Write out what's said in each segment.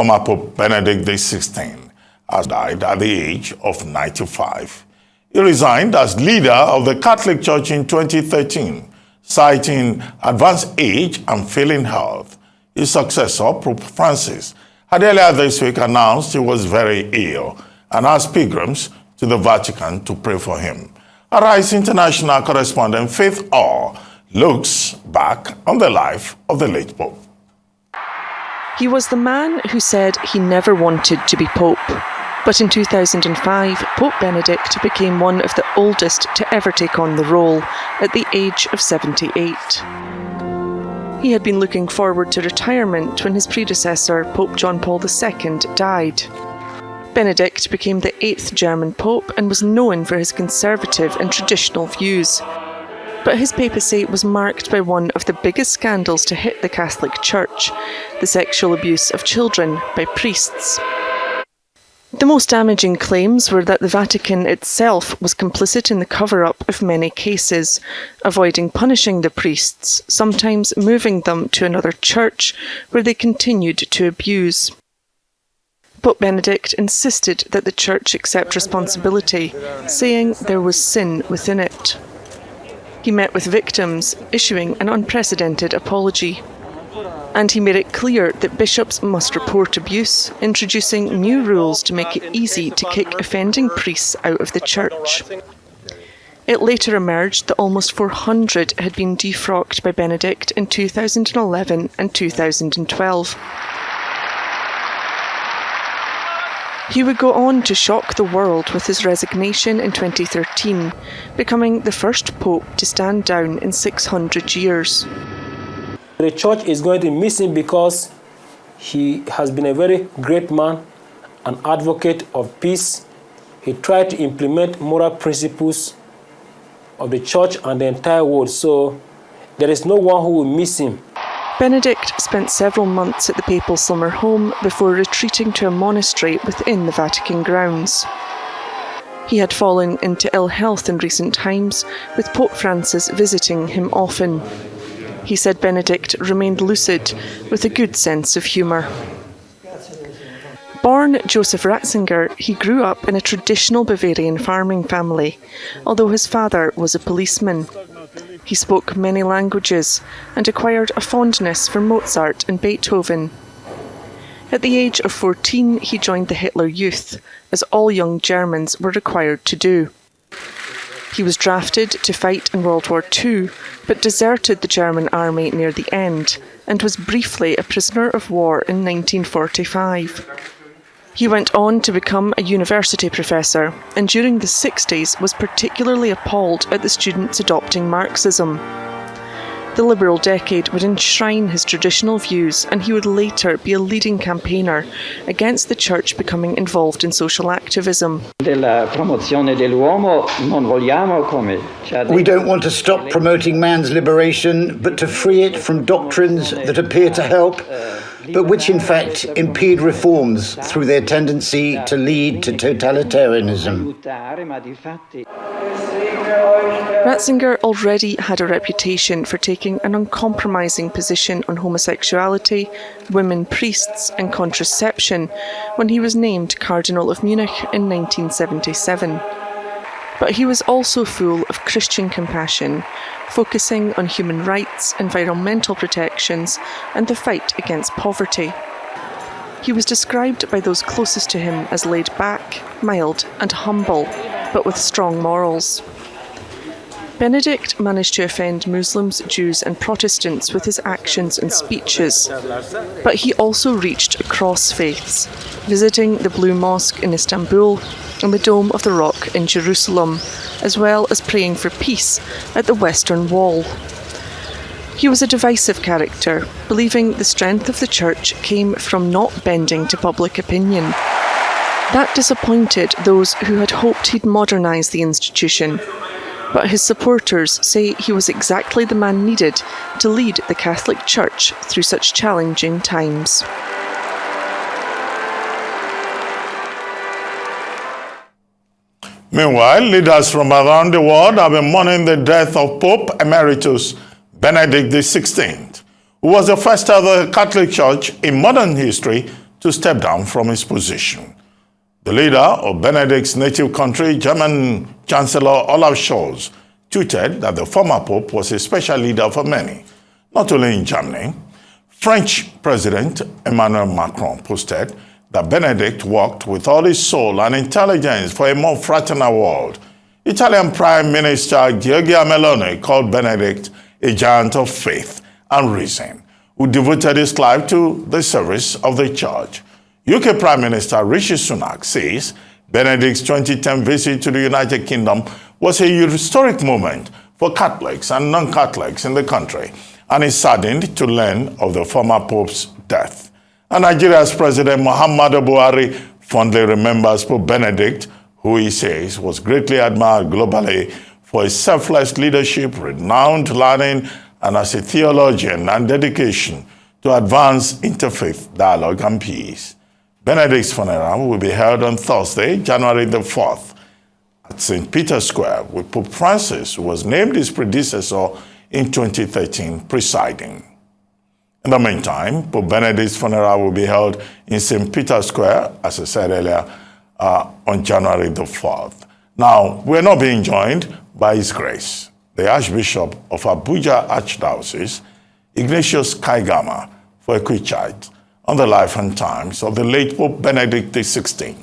former Pope Benedict XVI has died at the age of 95. He resigned as leader of the Catholic Church in 2013, citing advanced age and failing health. His successor, Pope Francis, had earlier this week announced he was very ill and asked pilgrims to the Vatican to pray for him. Arise international correspondent Faith Orr looks back on the life of the late Pope. He was the man who said he never wanted to be Pope. But in 2005, Pope Benedict became one of the oldest to ever take on the role, at the age of 78. He had been looking forward to retirement when his predecessor, Pope John Paul II, died. Benedict became the 8th German Pope and was known for his conservative and traditional views. But his papacy was marked by one of the biggest scandals to hit the Catholic Church, the sexual abuse of children by priests. The most damaging claims were that the Vatican itself was complicit in the cover-up of many cases, avoiding punishing the priests, sometimes moving them to another church where they continued to abuse. Pope Benedict insisted that the Church accept responsibility, saying there was sin within it. He met with victims, issuing an unprecedented apology. And he made it clear that bishops must report abuse, introducing new rules to make it easy to kick offending priests out of the church. It later emerged that almost 400 had been defrocked by Benedict in 2011 and 2012. He would go on to shock the world with his resignation in 2013, becoming the first pope to stand down in 600 years. The church is going to miss him because he has been a very great man, an advocate of peace. He tried to implement moral principles of the church and the entire world, so there is no one who will miss him. Benedict spent several months at the papal summer home before retreating to a monastery within the Vatican grounds. He had fallen into ill health in recent times, with Pope Francis visiting him often. He said Benedict remained lucid, with a good sense of humour. Born Joseph Ratzinger, he grew up in a traditional Bavarian farming family, although his father was a policeman. He spoke many languages and acquired a fondness for Mozart and Beethoven. At the age of 14, he joined the Hitler Youth, as all young Germans were required to do. He was drafted to fight in World War II, but deserted the German army near the end, and was briefly a prisoner of war in 1945. He went on to become a university professor, and during the 60s was particularly appalled at the students adopting Marxism. The liberal decade would enshrine his traditional views, and he would later be a leading campaigner against the church becoming involved in social activism. We don't want to stop promoting man's liberation, but to free it from doctrines that appear to help, but which in fact impede reforms through their tendency to lead to totalitarianism. Ratzinger already had a reputation for taking an uncompromising position on homosexuality, women priests and contraception when he was named Cardinal of Munich in 1977. But he was also full of Christian compassion, focusing on human rights, environmental protections, and the fight against poverty. He was described by those closest to him as laid back, mild, and humble, but with strong morals. Benedict managed to offend Muslims, Jews, and Protestants with his actions and speeches, but he also reached across faiths, visiting the Blue Mosque in Istanbul and the Dome of the Rock in Jerusalem, as well as praying for peace at the Western Wall. He was a divisive character, believing the strength of the Church came from not bending to public opinion. That disappointed those who had hoped he'd modernise the institution, but his supporters say he was exactly the man needed to lead the Catholic Church through such challenging times. Meanwhile, leaders from around the world have been mourning the death of Pope Emeritus Benedict XVI, who was the first of the Catholic Church in modern history to to step down from his position. The leader of Benedict's native country, German Chancellor Olaf Scholz, tweeted that the former Pope was a special leader for many, not only in Germany. French President Emmanuel Macron posted that Benedict worked with all his soul and intelligence for a more fraternal world. Italian Prime Minister Giorgia Meloni called Benedict a giant of faith and reason, who devoted his life to the service of the Church. UK Prime Minister Rishi Sunak says Benedict's 2010 visit to the United Kingdom was a historic moment for Catholics and non-Catholics in the country, and is saddened to learn of the former Pope's death. And Nigeria's President Muhammadu Buhari fondly remembers Pope Benedict, who he says was greatly admired globally for his selfless leadership, renowned learning, and as a theologian and dedication to advance interfaith dialogue and peace. Benedict's funeral will be held on Thursday, January the 4th, at St. Peter's Square, with Pope Francis, who was named his predecessor in 2013, presiding. In the meantime, Pope Benedict's funeral will be held in St. Peter's Square, as I said earlier, on January the 4th. Now, we're not being joined by His Grace, the Archbishop of Abuja Archdiocese, Ignatius Kaigama, for a quick chat on the life and times of the late Pope Benedict XVI.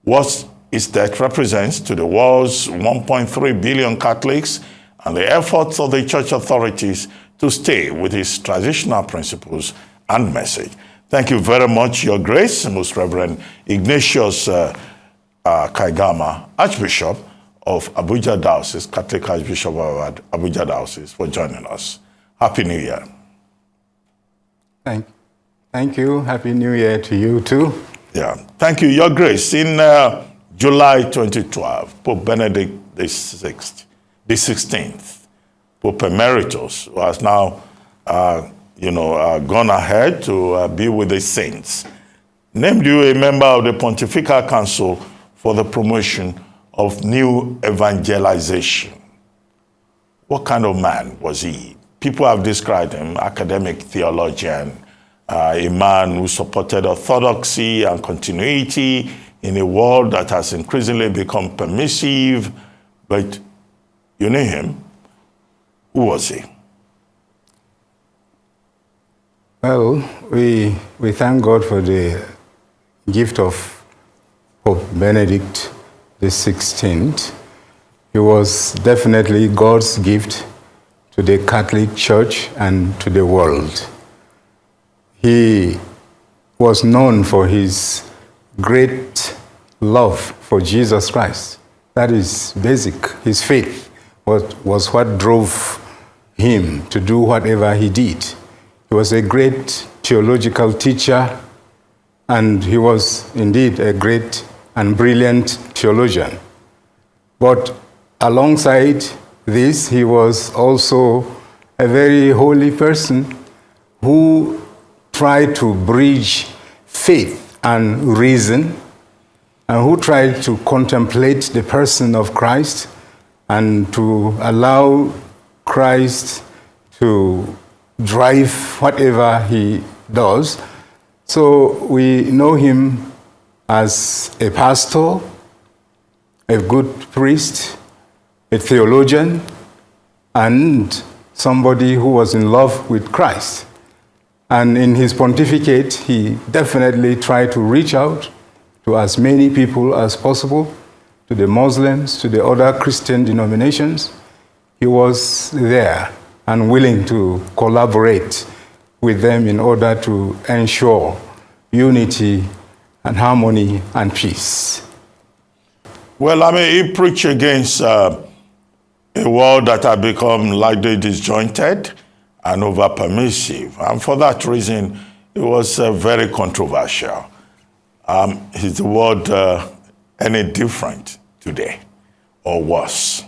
What his death represents to the world's 1.3 billion Catholics and the efforts of the church authorities to stay with his traditional principles and message. Thank you very much, Your Grace, Most Reverend Ignatius Kaigama, Archbishop of Abuja Diocese, Catholic Archbishop of Abuja Diocese, for joining us. Happy New Year. Thank you. Happy New Year to you too. Yeah, thank you, Your Grace. In July 2012, Pope Benedict XVI, Pope Emeritus, who has now, gone ahead to be with the saints, named you a member of the Pontifical Council for the promotion of new evangelization. What kind of man was he? People have described him, academic theologian, a man who supported orthodoxy and continuity in a world that has increasingly become permissive. But you knew him. Who was he? Well, we thank God for the gift of Pope Benedict XVI. He was definitely God's gift to the Catholic Church and to the world. He was known for his great love for Jesus Christ. That is basic. His faith was what drove him to do whatever he did. He was a great theological teacher, and he was indeed a great and brilliant theologian. But alongside this, he was also a very holy person who tried to bridge faith and reason, and who tried to contemplate the person of Christ and to allow Christ to drive whatever he does. So we know him as a pastor, a good priest, a theologian, and somebody who was in love with Christ. And in his pontificate, he definitely tried to reach out to as many people as possible, to the Muslims, to the other Christian denominations. He was there and willing to collaborate with them in order to ensure unity and harmony and peace. Well, he preached against a world that had become largely disjointed and over-permissive. And for that reason, it was very controversial. Is the world any different today or worse?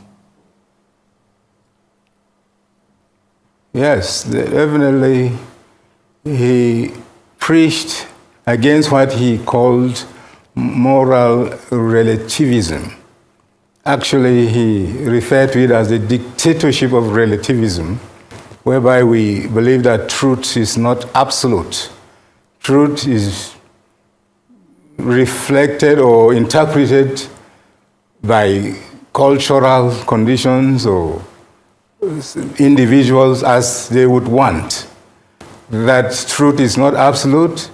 Yes, definitely. He preached against what he called moral relativism. Actually, he referred to it as the dictatorship of relativism, whereby we believe that truth is not absolute. Truth is reflected or interpreted by cultural conditions or individuals as they would want. That truth is not absolute.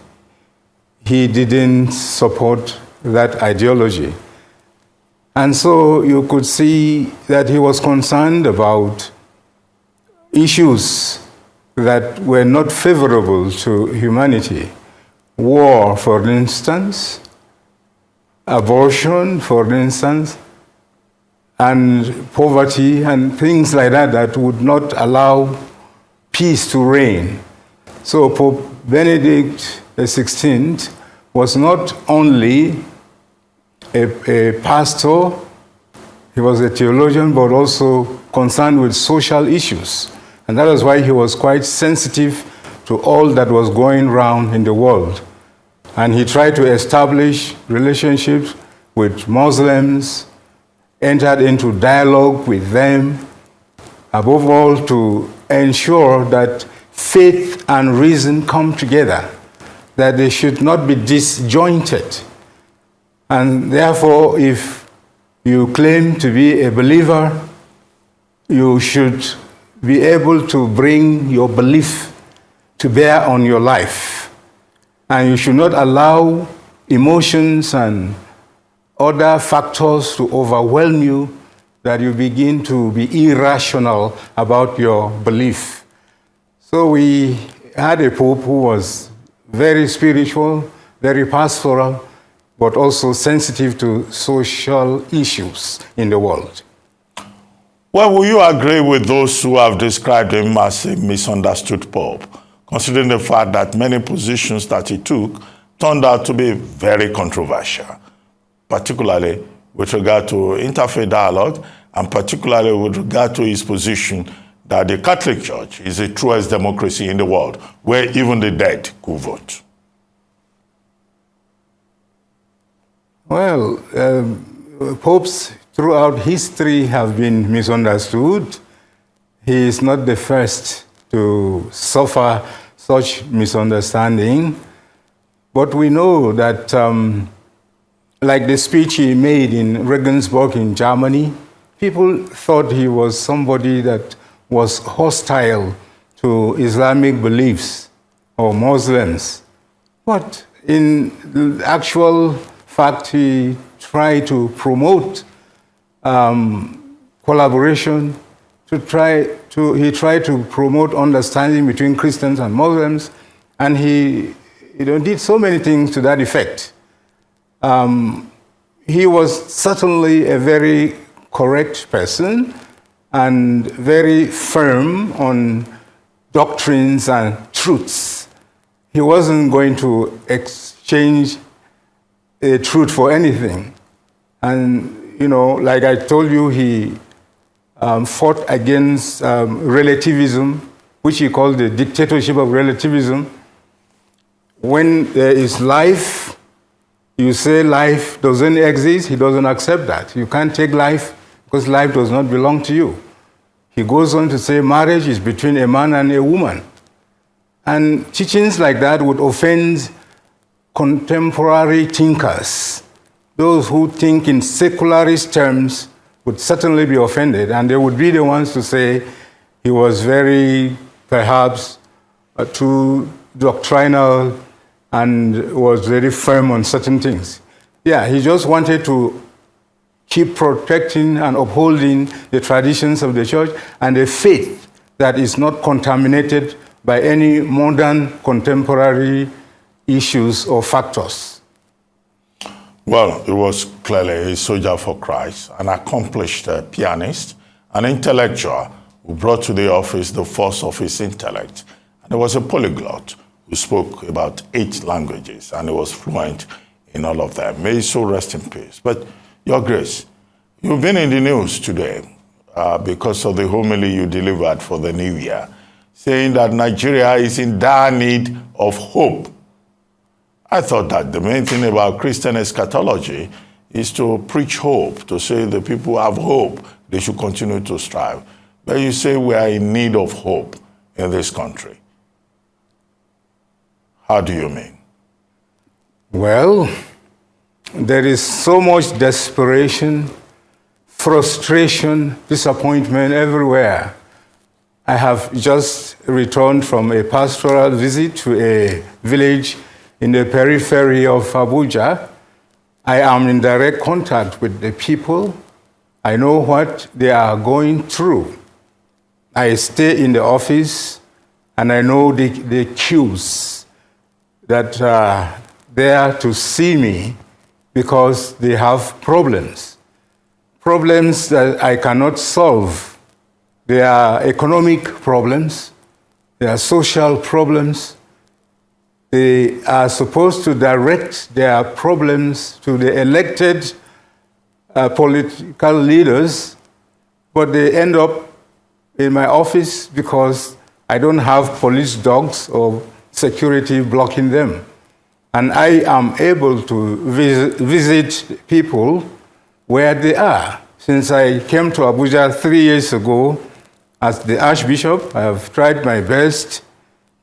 He didn't support that ideology. And so you could see that he was concerned about issues that were not favorable to humanity. War, for instance, abortion, for instance, and poverty and things like that that would not allow peace to reign. So Pope Benedict XVI was not only a pastor, he was a theologian, but also concerned with social issues. And that is why he was quite sensitive to all that was going around in the world. And he tried to establish relationships with Muslims, entered into dialogue with them, above all to ensure that faith and reason come together, that they should not be disjointed. And therefore, if you claim to be a believer, you should be able to bring your belief to bear on your life. And you should not allow emotions and other factors to overwhelm you, that you begin to be irrational about your belief. So we had a pope who was very spiritual, very pastoral, but also sensitive to social issues in the world. Well, will you agree with those who have described him as a misunderstood pope, considering the fact that many positions that he took turned out to be very controversial, particularly with regard to interfaith dialogue, and particularly with regard to his position that the Catholic Church is the truest democracy in the world, where even the dead could vote? Well, popes throughout history have been misunderstood. He is not the first to suffer such misunderstanding. But we know that, like the speech he made in Regensburg in Germany, people thought he was somebody that was hostile to Islamic beliefs or Muslims. But in actual fact, he tried to promote collaboration, he tried to promote understanding between Christians and Muslims, and he did so many things to that effect. He was certainly a very correct person and very firm on doctrines and truths. He wasn't going to exchange a truth for anything. And, like I told you, he fought against relativism, which he called the dictatorship of relativism. When there is life, you say life doesn't exist, he doesn't accept that. You can't take life because life does not belong to you. He goes on to say marriage is between a man and a woman. And teachings like that would offend contemporary thinkers. Those who think in secularist terms would certainly be offended, and they would be the ones to say he was very, perhaps, too doctrinal and was very firm on certain things. Yeah, he just wanted to keep protecting and upholding the traditions of the church and a faith that is not contaminated by any modern contemporary issues or factors. Well, he was clearly a soldier for Christ, an accomplished pianist, an intellectual who brought to the office the force of his intellect. And he was a polyglot who spoke about 8 languages, and he was fluent in all of them. May he so rest in peace. But, Your Grace, you've been in the news today because of the homily you delivered for the new year, saying that Nigeria is in dire need of hope. I thought that the main thing about Christian eschatology is to preach hope, to say the people have hope, they should continue to strive. But you say we are in need of hope in this country. How do you mean? Well, there is so much desperation, frustration, disappointment everywhere. I have just returned from a pastoral visit to a village in the periphery of Abuja. I am in direct contact with the people. I know what they are going through. I stay in the office and I know the queues that are there to see me because they have problems. Problems that I cannot solve. They are economic problems. They are social problems. They are supposed to direct their problems to the elected political leaders, but they end up in my office because I don't have police dogs or security blocking them. And I am able to visit people where they are. Since I came to Abuja 3 years ago as the Archbishop, I have tried my best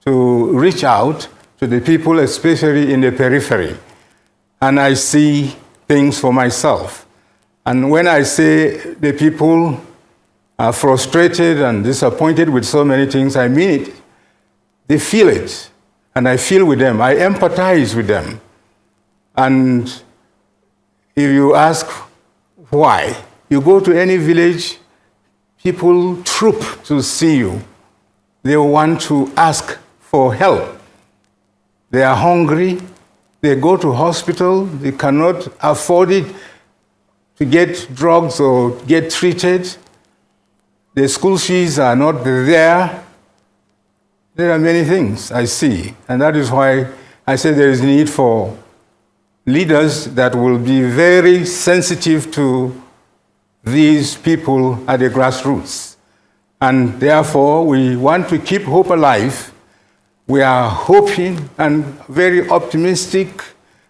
to reach out to the people, especially in the periphery. And I see things for myself. And when I say the people are frustrated and disappointed with so many things, I mean it. They feel it. And I feel with them. I empathize with them. And if you ask why, you go to any village, people troop to see you. They want to ask for help. They are hungry. They go to hospital. They cannot afford it to get drugs or get treated. The school fees are not there. There are many things I see, and that is why I say there is need for leaders that will be very sensitive to these people at the grassroots. And therefore, we want to keep hope alive. We are hoping and very optimistic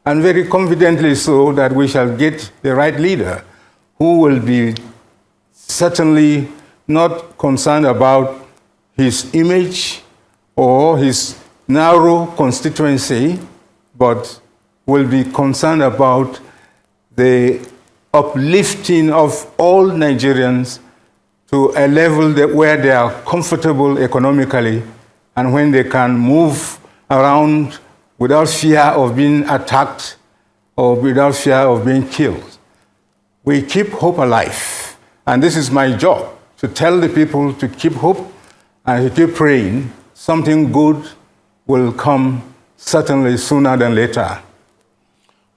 and very confidently so that we shall get the right leader who will be certainly not concerned about his image or his narrow constituency, but will be concerned about the uplifting of all Nigerians to a level where they are comfortable economically and when they can move around without fear of being attacked or without fear of being killed. We keep hope alive. And this is my job, to tell the people to keep hope and to keep praying. Something good will come certainly sooner than later.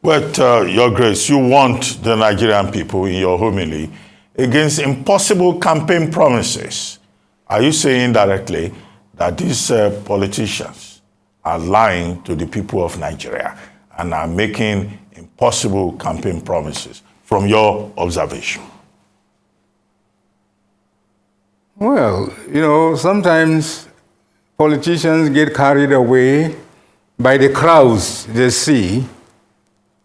But, Your Grace, you warned the Nigerian people in your homily against impossible campaign promises. Are you saying directly that these politicians are lying to the people of Nigeria and are making impossible campaign promises from your observation? Well, sometimes politicians get carried away by the crowds they see,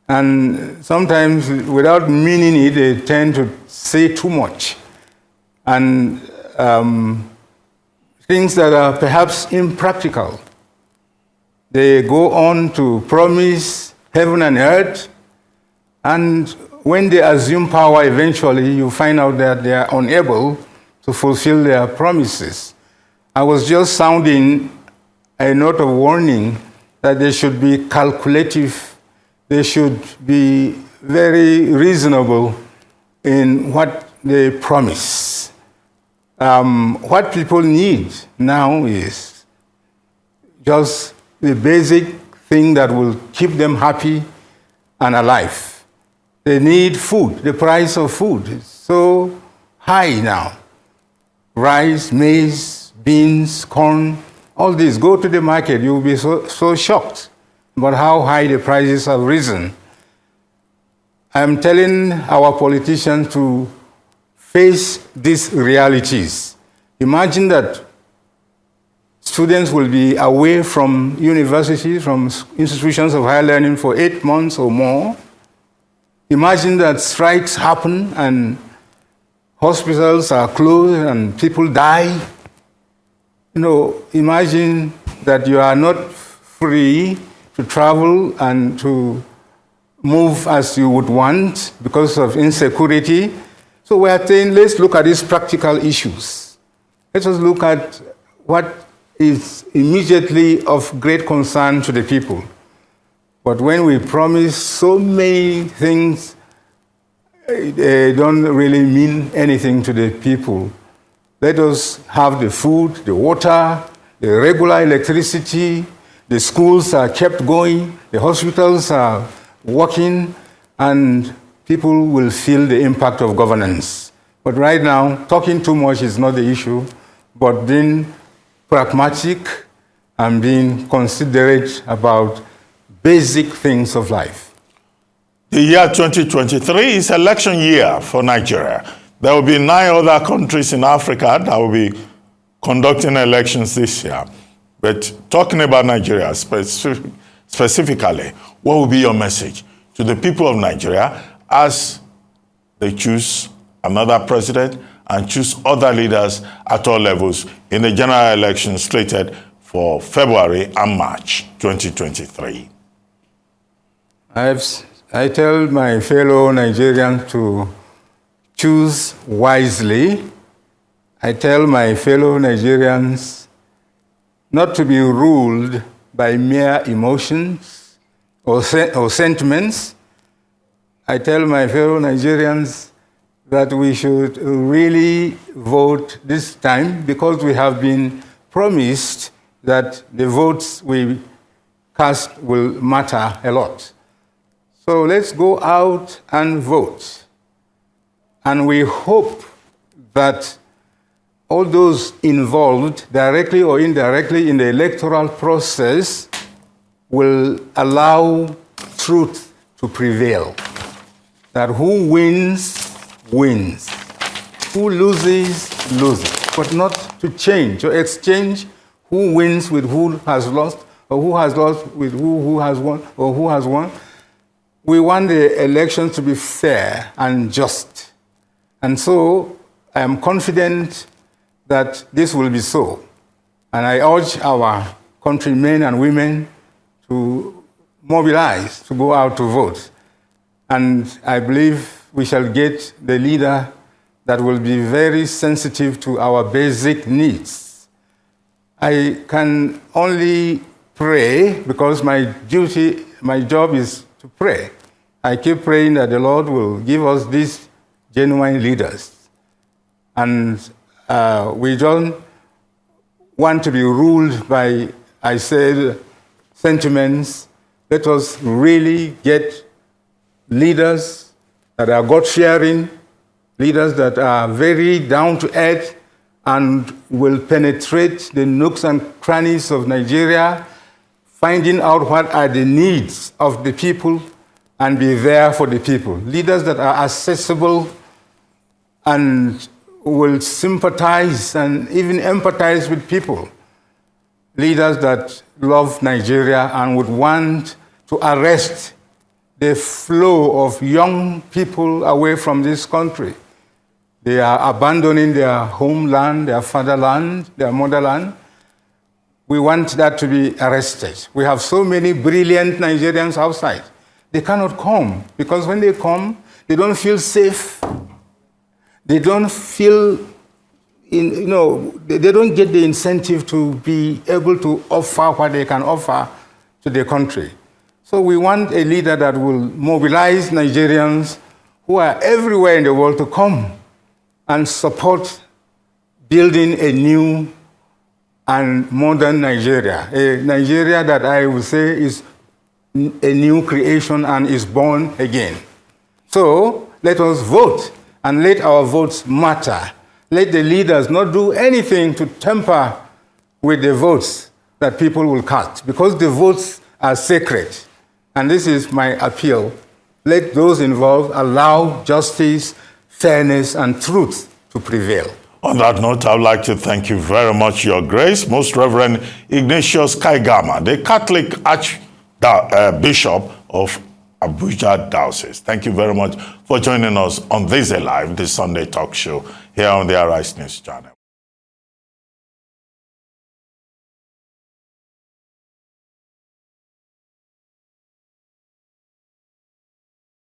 and sometimes without meaning it, they tend to say too much. And things that are perhaps impractical. They go on to promise heaven and earth, and when they assume power eventually, you find out that they are unable to fulfill their promises. I was just sounding a note of warning that they should be calculative, they should be very reasonable in what they promise. What people need now is just the basic thing that will keep them happy and alive. They need food. The price of food is so high now. Rice, maize, beans, corn, all this. Go to the market, you'll be so shocked about how high the prices have risen. I'm telling our politicians to face these realities. Imagine that students will be away from universities, from institutions of higher learning for 8 months or more. Imagine that strikes happen and hospitals are closed and people die. Imagine that you are not free to travel and to move as you would want because of insecurity. So we are saying, let's look at these practical issues. Let us look at what is immediately of great concern to the people. But when we promise so many things, they don't really mean anything to the people. Let us have the food, the water, the regular electricity, the schools are kept going, the hospitals are working, and people will feel the impact of governance. But right now, talking too much is not the issue, but being pragmatic and being considerate about basic things of life. The year 2023 is election year for Nigeria. There will be 9 other countries in Africa that will be conducting elections this year. But talking about Nigeria specifically, what will be your message to the people of Nigeria as they choose another president and choose other leaders at all levels in the general election slated for February and March 2023? I tell my fellow Nigerians to choose wisely. I tell my fellow Nigerians not to be ruled by mere emotions or sentiments. I tell my fellow Nigerians that we should really vote this time because we have been promised that the votes we cast will matter a lot. So let's go out and vote. And we hope that all those involved, directly or indirectly, in the electoral process will allow truth to prevail. That who wins, wins. Who loses, loses. But not to change, to exchange who wins with who has lost, or who has lost with who has won, or who has won. We want the elections to be fair and just. And so I am confident that this will be so. And I urge our countrymen and women to mobilize, to go out to vote. And I believe we shall get the leader that will be very sensitive to our basic needs. I can only pray because my job is to pray. I keep praying that the Lord will give us these genuine leaders. And we don't want to be ruled by, I said, sentiments. Let us really get leaders that are God-fearing, leaders that are very down-to-earth and will penetrate the nooks and crannies of Nigeria, finding out what are the needs of the people and be there for the people. Leaders that are accessible and will sympathize and even empathize with people. Leaders that love Nigeria and would want to arrest the flow of young people away from this country. They are abandoning their homeland, their fatherland, their motherland. We want that to be arrested. We have so many brilliant Nigerians outside. They cannot come because when they come, they don't feel safe. They don't feel, they don't get the incentive to be able to offer what they can offer to the country. So we want a leader that will mobilize Nigerians who are everywhere in the world to come and support building a new and modern Nigeria, a Nigeria that I would say is a new creation and is born again. So let us vote and let our votes matter. Let the leaders not do anything to tamper with the votes that people will cast because the votes are sacred. And this is my appeal. Let those involved allow justice, fairness, and truth to prevail. On that note, I would like to thank you very much, Your Grace, Most Reverend Ignatius Kaigama, the Catholic Archbishop of Abuja Diocese. Thank you very much for joining us on This Alive, the Sunday talk show here on the Arise News channel.